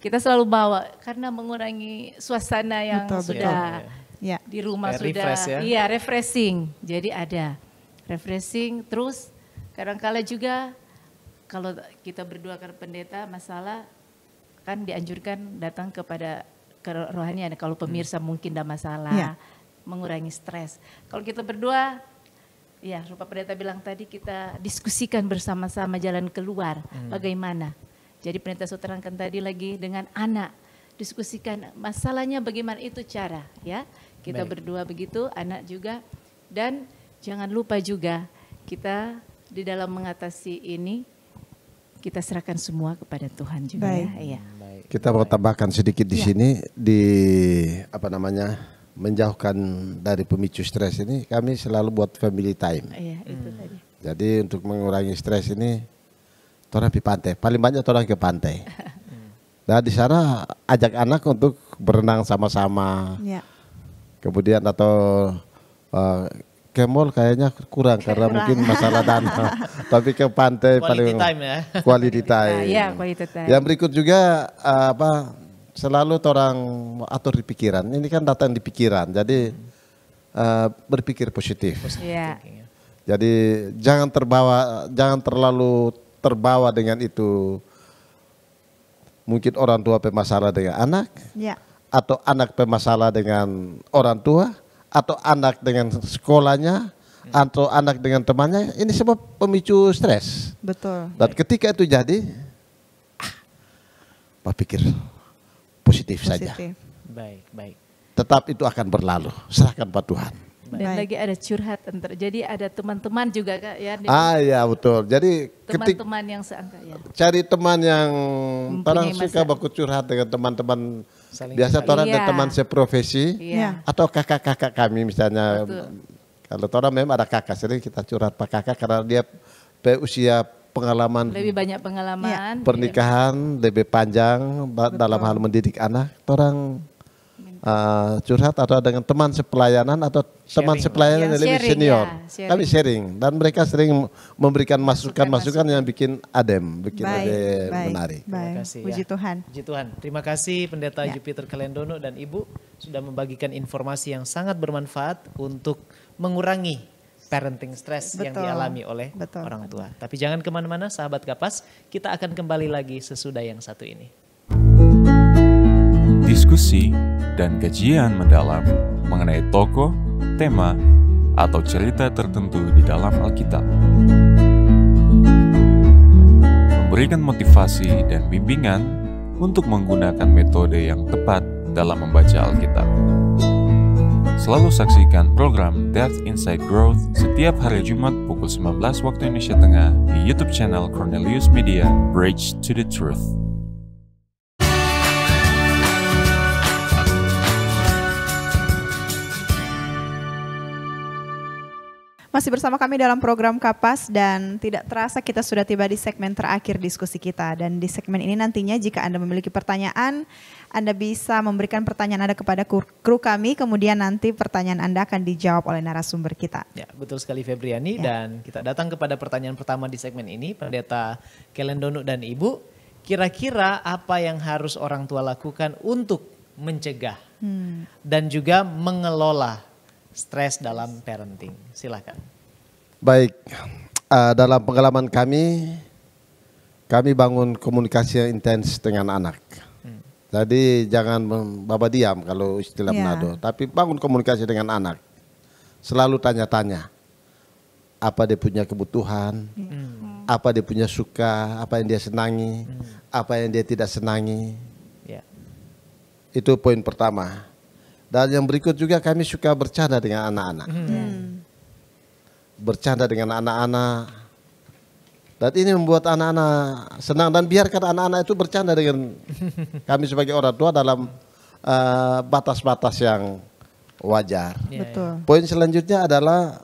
kita selalu bawa karena mengurangi suasana yang sudah Ya. Di rumah Kayak sudah, refresh ya? iya refreshing. Jadi ada refreshing. Terus kadang-kala juga kalau kita berdua ke pendeta masalah, kan dianjurkan datang kepada kerohanian. Kalau pemirsa mungkin ada masalah, mengurangi stres. Kalau kita berdua, ya Bapak Pendeta bilang tadi, kita diskusikan bersama-sama jalan keluar. Bagaimana? Jadi pendeta saya terangkan tadi lagi dengan anak, diskusikan masalahnya bagaimana, itu cara ya. Kita berdua begitu, anak juga. Dan jangan lupa juga kita di dalam mengatasi ini, kita serahkan semua kepada Tuhan juga. Ya. Kita mau tambahkan sedikit di sini, di menjauhkan dari pemicu stres ini, kami selalu buat family time. Iya, itu tadi. Jadi untuk mengurangi stres ini, orang di pantai, paling banyak orang ke pantai. Dan di sana ajak anak untuk berenang sama-sama. Kemudian atau ke mall kayaknya kurang karena mungkin masalah dana. Tapi ke pantai paling time ya. Quality time. Iya, quality time. Yang berikut juga selalu orang atur di pikiran. Ini kan datang di pikiran. Jadi berpikir positif. Iya. Jadi jangan terlalu terbawa dengan itu. Mungkin orang tua bermasalah dengan anak, atau anak bermasalah dengan orang tua, atau anak dengan sekolahnya, atau anak dengan temannya. Ini semua pemicu stres. Betul. Dan ketika itu jadi, berpikir positif saja. Baik. Tetap itu akan berlalu. Serahkan pada Tuhan. Dan lagi ada curhat jadi ada teman-teman juga Kak ya. Iya betul. Jadi teman-teman yang seangka ya. Cari teman yang orang suka baku curhat dengan teman-teman. Biasa orang ada teman seprofesi atau kakak-kakak kami misalnya. Betul. Kalau orang memang ada kakak, sering kita curhat pak kakak karena dia usia pengalaman. Lebih banyak pengalaman. Pernikahan lebih panjang dalam hal mendidik anak. Orang curhat atau dengan teman sepelayanan atau teman sepelayanan yang lebih senior. Kami sharing dan mereka sering memberikan masukan-masukan yang bikin adem, bikin lebih menarik. Terima kasih. Puji Tuhan. Puji Tuhan. Terima kasih Pendeta Jupiter Kalendono dan Ibu sudah membagikan informasi yang sangat bermanfaat untuk mengurangi parenting stress yang dialami oleh orang tua. Tapi jangan kemana-mana sahabat Kapas, kita akan kembali lagi sesudah yang satu ini. Diskusi dan kajian mendalam mengenai tokoh, tema, atau cerita tertentu di dalam Alkitab. Memberikan motivasi dan bimbingan untuk menggunakan metode yang tepat dalam membaca Alkitab. Selalu saksikan program Depth Inside Growth setiap hari Jumat pukul 19 waktu Indonesia Tengah di YouTube channel Cornelius Media, Bridge to the Truth. Masih bersama kami dalam program Kapas dan tidak terasa kita sudah tiba di segmen terakhir diskusi kita. Dan di segmen ini nantinya jika Anda memiliki pertanyaan, Anda bisa memberikan pertanyaan Anda kepada kru kami, kemudian nanti pertanyaan Anda akan dijawab oleh narasumber kita. Ya, betul sekali Febriani. Dan kita datang kepada pertanyaan pertama di segmen ini, Pendeta Kalendono dan Ibu. Kira-kira apa yang harus orang tua lakukan untuk mencegah dan juga mengelola stres dalam parenting? Silakan. Baik, dalam pengalaman kami bangun komunikasi yang intens dengan anak. Jadi jangan baba diam kalau istilah Manado, tapi bangun komunikasi dengan anak. Selalu tanya-tanya, apa dia punya kebutuhan, apa dia punya suka, apa yang dia senangi, apa yang dia tidak senangi. Itu poin pertama. Dan yang berikut juga kami suka bercanda dengan anak-anak. Bercanda dengan anak-anak. Dan ini membuat anak-anak senang dan biarkan anak-anak itu bercanda dengan kami sebagai orang tua dalam batas-batas yang wajar. Betul. Poin selanjutnya adalah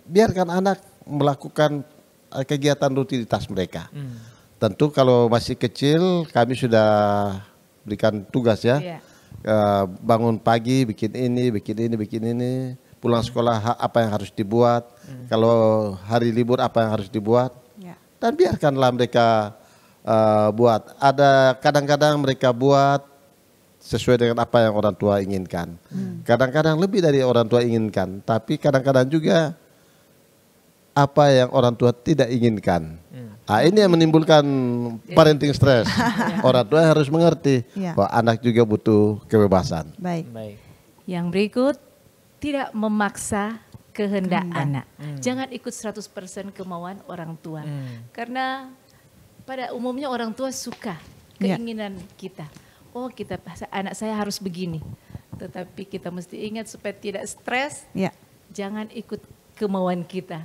biarkan anak melakukan kegiatan rutinitas mereka. Tentu kalau masih kecil kami sudah berikan tugas ya. Bangun pagi bikin ini, pulang sekolah apa yang harus dibuat, kalau hari libur apa yang harus dibuat, dan biarkanlah mereka buat. Ada kadang-kadang mereka buat sesuai dengan apa yang orang tua inginkan. Kadang-kadang lebih dari orang tua inginkan, tapi kadang-kadang juga apa yang orang tua tidak inginkan. Ini yang menimbulkan parenting stress. Orang tua harus mengerti bahwa anak juga butuh kebebasan. Baik. Yang berikut, tidak memaksa kehendak anak. Jangan ikut 100% kemauan orang tua. Karena pada umumnya orang tua suka keinginan kita. Oh, anak saya harus begini. Tetapi kita mesti ingat supaya tidak stres. Jangan ikut kemauan kita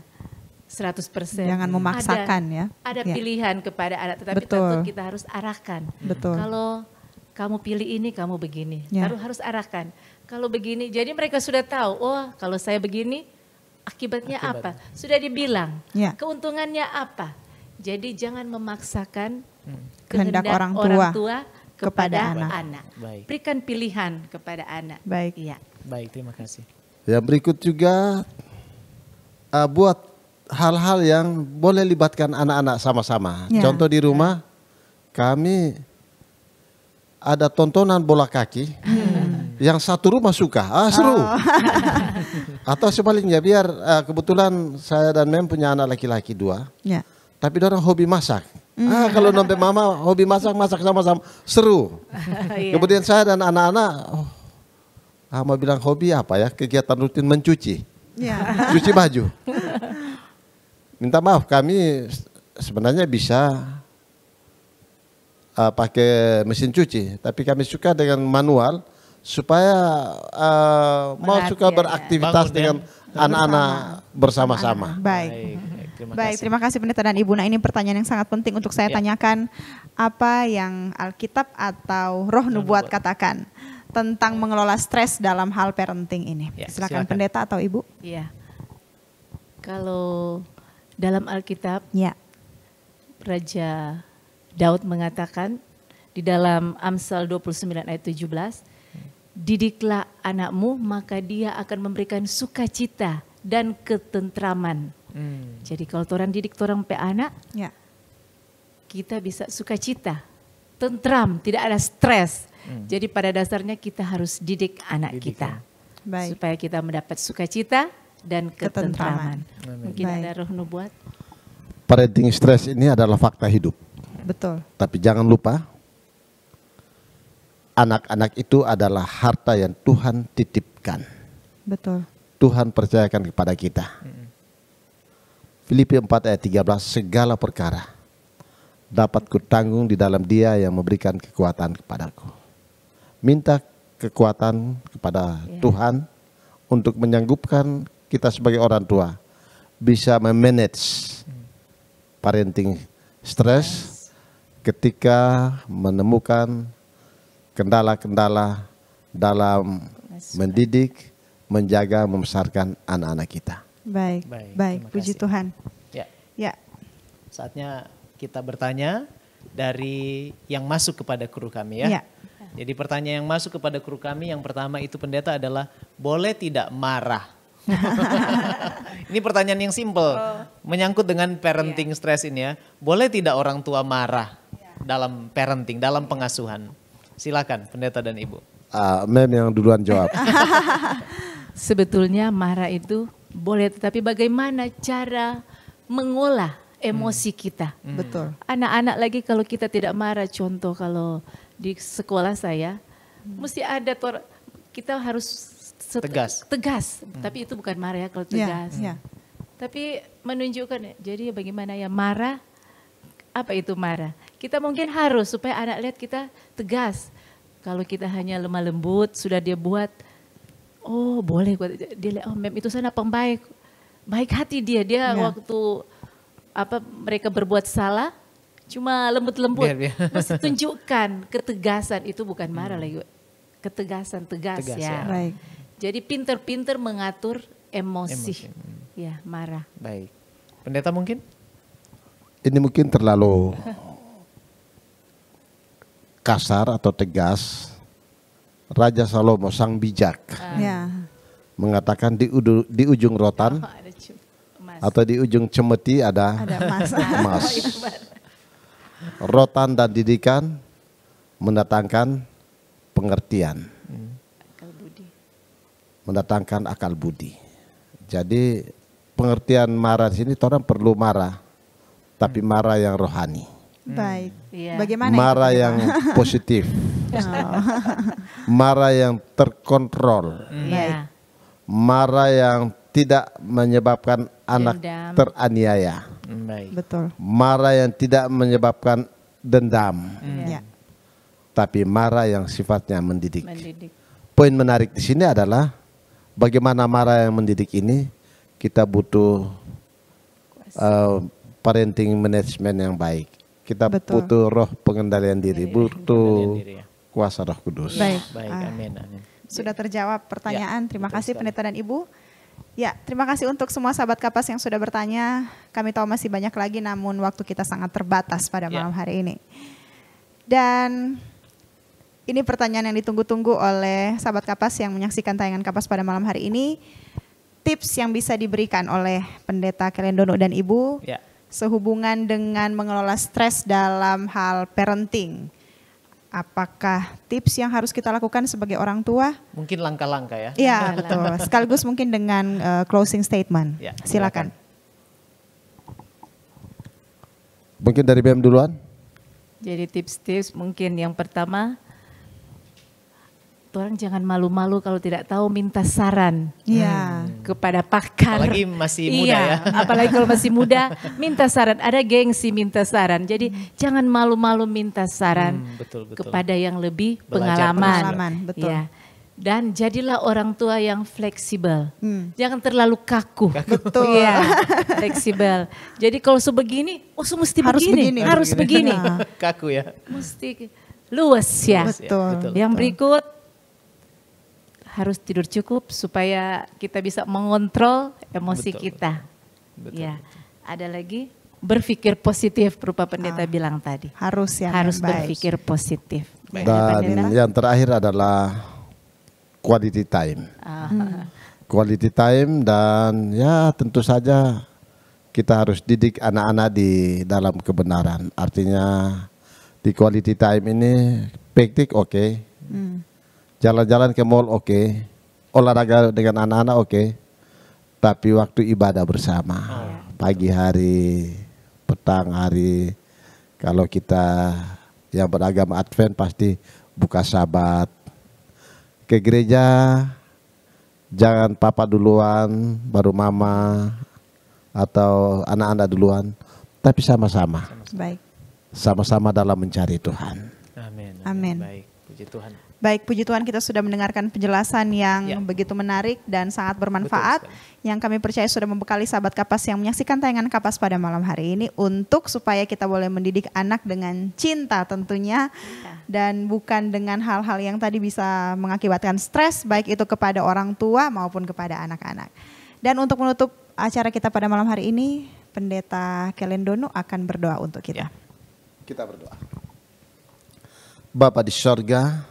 100%. Jangan memaksakan Ada pilihan kepada anak, tetapi tentu kita harus arahkan. Kalau kamu pilih ini, kamu begini. Harus arahkan. Kalau begini, jadi mereka sudah tahu, oh kalau saya begini, akibatnya apa? Sudah dibilang, keuntungannya apa? Jadi jangan memaksakan kehendak orang tua kepada anak. Berikan pilihan kepada anak. Baik, terima kasih. Yang berikut juga buat hal-hal yang boleh libatkan anak-anak sama-sama. Contoh di rumah kami ada tontonan bola kaki yang satu rumah suka, seru. Atau sebaliknya biar kebetulan saya dan Mem punya anak laki-laki 2. Tapi orang hobi masak. Kalau sampai mama hobi masak sama-sama seru. Kemudian saya dan anak-anak mau bilang hobi apa ya? Kegiatan rutin mencuci. Cuci baju. Minta maaf, kami sebenarnya bisa pakai mesin cuci, tapi kami suka dengan manual supaya mau suka beraktivitas dengan anak-anak bersama-sama. Baik, terima kasih Pendeta dan Ibu. Nah, ini pertanyaan yang sangat penting untuk saya tanyakan. Apa yang Alkitab atau Roh Nubuat katakan tentang mengelola stres dalam hal parenting ini? Silakan Pendeta atau Ibu. Kalau dalam Alkitab, Raja Daud mengatakan di dalam Amsal 29 ayat 17, didiklah anakmu maka dia akan memberikan sukacita dan ketentraman. Jadi kalau orang didik orang pe anak, kita bisa sukacita, tentram, tidak ada stres. Jadi pada dasarnya kita harus didik anak kita supaya kita mendapat sukacita dan ketentraman. Mungkin ada Roh Nubuat. Parenting stres ini adalah fakta hidup. Betul. Tapi jangan lupa, anak-anak itu adalah harta yang Tuhan titipkan. Betul. Tuhan percayakan kepada kita. Filipi 4 ayat 13, segala perkara dapat kutanggung di dalam Dia yang memberikan kekuatan kepadaku. Minta kekuatan kepada Tuhan untuk menyanggupkan kita sebagai orang tua bisa memanage parenting stres ketika menemukan kendala-kendala dalam mendidik, menjaga, membesarkan anak-anak kita. Baik, puji Tuhan. Saatnya kita bertanya dari yang masuk kepada kru kami ya. Jadi pertanyaan yang masuk kepada kru kami yang pertama itu Pendeta adalah, boleh tidak marah? Ini pertanyaan yang simple, menyangkut dengan parenting stress ini ya. Boleh tidak orang tua marah dalam parenting, dalam pengasuhan? Silakan Pendeta dan Ibu. Mem yang duluan jawab. Sebetulnya marah itu boleh, tetapi bagaimana cara mengolah emosi kita. Betul. Anak-anak lagi kalau kita tidak marah, contoh kalau di sekolah saya, mesti ada kita harus tegas. Tapi itu bukan marah ya kalau tegas. Tapi menunjukkan, jadi bagaimana ya marah, apa itu marah. Kita mungkin harus supaya anak lihat kita tegas. Kalau kita hanya lemah lembut, sudah dia buat, oh boleh, dia lihat, oh Mem itu sana pembaik, baik hati dia waktu mereka berbuat salah, cuma lembut-lembut, mesti tunjukkan ketegasan, itu bukan marah lagi, ketegasan, tegas ya. Baik. Jadi pinter-pinter mengatur emosi. Ya, marah. Baik. Pendeta mungkin? Ini mungkin terlalu kasar atau tegas. Raja Salomo sang bijak mengatakan di ujung rotan atau di ujung cemeti ada emas. Rotan dan didikan mendatangkan pengertian, Akal budi. mendatangkan akal budi. Jadi pengertian marah di sini orang perlu marah, tapi marah yang rohani. Baik. Iya. Bagaimana Marah itu, yang positif, marah yang terkontrol, Iya. marah yang tidak menyebabkan anak Dendam. teraniaya, Baik. Betul. marah yang tidak menyebabkan dendam, Ya. tapi marah yang sifatnya mendidik. Mendidik. Poin menarik di sini adalah bagaimana marah yang mendidik ini kita butuh parenting management yang baik. Kita Betul. butuh roh pengendalian diri, butuh Diri ya. kuasa Roh Kudus. Baik. Baik, amin, amin. Sudah terjawab pertanyaan. Terima betul kasih sekali. Pendeta dan Ibu. Ya, terima kasih untuk semua sahabat Kapas yang sudah bertanya. Kami tahu masih banyak lagi, namun waktu kita sangat terbatas pada malam hari ini. Dan ini pertanyaan yang ditunggu-tunggu oleh sahabat Kapas yang menyaksikan tayangan Kapas pada malam hari ini. Tips yang bisa diberikan oleh Pendeta Kelendono dan Ibu Ya. sehubungan dengan mengelola stres dalam hal parenting. Apakah tips yang harus kita lakukan sebagai orang tua? Mungkin langkah-langkah ya. Iya, betul. Sekaligus mungkin dengan closing statement. Ya, Silakan. Mungkin dari BM duluan. Jadi tips-tips mungkin yang pertama, orang jangan malu-malu kalau tidak tahu minta saran Iya. kepada pakar. Apalagi masih muda ya. Apalagi kalau masih muda, minta saran. Ada gengsi minta saran. Jadi jangan malu-malu minta saran Betul, betul. kepada yang lebih Belajar Pengalaman, betul. Ya. Dan jadilah orang tua yang fleksibel. Hmm. Jangan terlalu kaku. Betul. Iya, fleksibel. Jadi kalau sebegini, mesti Harus begini. begini. Harus begini. Kaku ya. Mesti luas ya. Betul. Yang berikut harus tidur cukup supaya kita bisa mengontrol emosi Betul, kita. Betul. Ya. Ada lagi berpikir positif berupa pendeta bilang tadi. Harus ya. Harus baik. berpikir positif. Baik. Dan yang terakhir adalah quality time. Quality time dan ya tentu saja kita harus didik anak-anak di dalam kebenaran. Artinya di quality time ini praktik oke. Jalan-jalan ke mall oke, olahraga dengan anak-anak oke, tapi waktu ibadah bersama, pagi hari, petang hari, kalau kita yang beragama Advent pasti buka Sabat, ke gereja, jangan papa duluan, baru mama, atau anak-anak duluan, tapi sama-sama, Baik. sama-sama dalam mencari Tuhan. Amin. Amin. Baik, puji Tuhan. Baik, puji Tuhan kita sudah mendengarkan penjelasan yang Ya. begitu menarik dan sangat bermanfaat. Betul Yang kami percaya sudah membekali sahabat Kapas yang menyaksikan tayangan Kapas pada malam hari ini untuk supaya kita boleh mendidik anak dengan cinta tentunya. Dan bukan dengan hal-hal yang tadi bisa mengakibatkan stres baik itu kepada orang tua maupun kepada anak-anak. Dan untuk menutup acara kita pada malam hari ini, Pendeta Kelendono akan berdoa untuk kita. Kita berdoa. Bapa di sorga,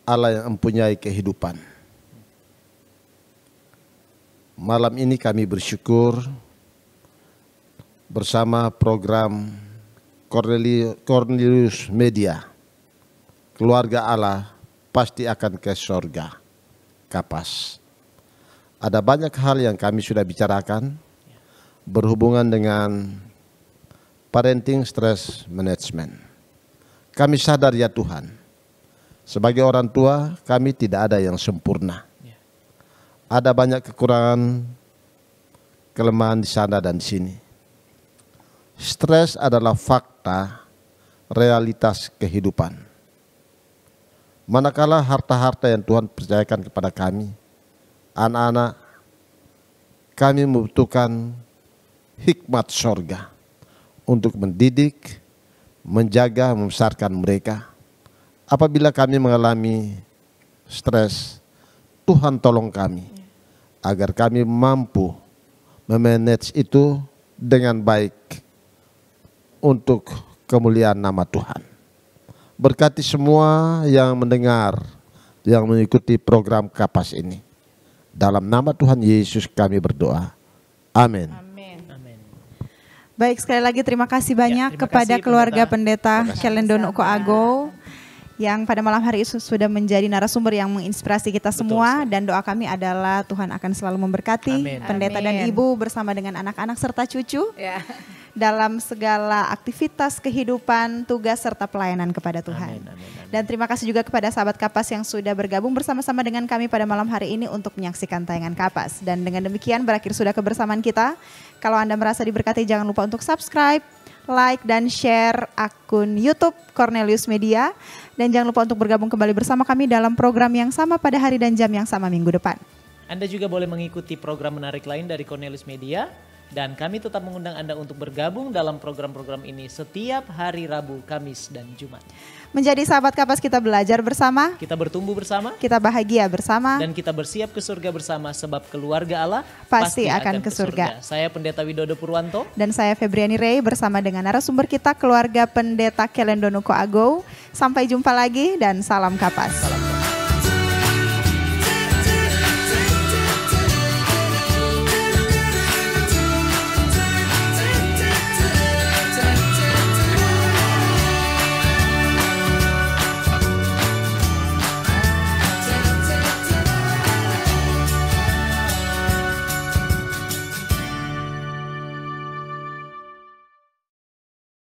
Allah yang mempunyai kehidupan. Malam ini kami bersyukur bersama program Cornelius Media. Keluarga Allah pasti akan ke sorga. Kapas. Ada banyak hal yang kami sudah bicarakan berhubungan dengan parenting stress management. Kami sadar ya Tuhan, sebagai orang tua kami tidak ada yang sempurna. Ada banyak kekurangan, kelemahan di sana dan di sini. Stres adalah fakta, realitas kehidupan. Manakala harta-harta yang Tuhan percayakan kepada kami, anak-anak, kami membutuhkan hikmat sorga untuk mendidik, menjaga, membesarkan mereka. Apabila kami mengalami stres, Tuhan tolong kami agar kami mampu memanage itu dengan baik untuk kemuliaan nama Tuhan. Berkati semua yang mendengar, yang mengikuti program Kapas ini. Dalam nama Tuhan Yesus kami berdoa. Amin. Amin. Amin. Baik, sekali lagi terima kasih banyak kepada keluarga Pendeta Kelendono Koago yang pada malam hari ini sudah menjadi narasumber yang menginspirasi kita semua. Dan doa kami adalah Tuhan akan selalu memberkati pendeta dan ibu bersama dengan anak-anak serta cucu dalam segala aktivitas kehidupan, tugas serta pelayanan kepada Tuhan. Dan terima kasih juga kepada sahabat Kapas yang sudah bergabung bersama-sama dengan kami pada malam hari ini untuk menyaksikan tayangan Kapas. Dan dengan demikian berakhir sudah kebersamaan kita. Kalau Anda merasa diberkati, jangan lupa untuk subscribe, like, dan share akun YouTube Cornelius Media. Dan jangan lupa untuk bergabung kembali bersama kami dalam program yang sama pada hari dan jam yang sama minggu depan. Anda juga boleh mengikuti program menarik lain dari Cornelius Media. Dan kami tetap mengundang Anda untuk bergabung dalam program-program ini setiap hari Rabu, Kamis, dan Jumat. Menjadi sahabat Kapas, kita belajar bersama, kita bertumbuh bersama, kita bahagia bersama, dan kita bersiap ke surga bersama, sebab keluarga Allah pasti akan ke surga. Saya Pendeta Widodo Purwanto. Dan saya Febriani Rey bersama dengan narasumber kita, keluarga Pendeta Kelendono Koago. Sampai jumpa lagi dan salam Kapas. Salam.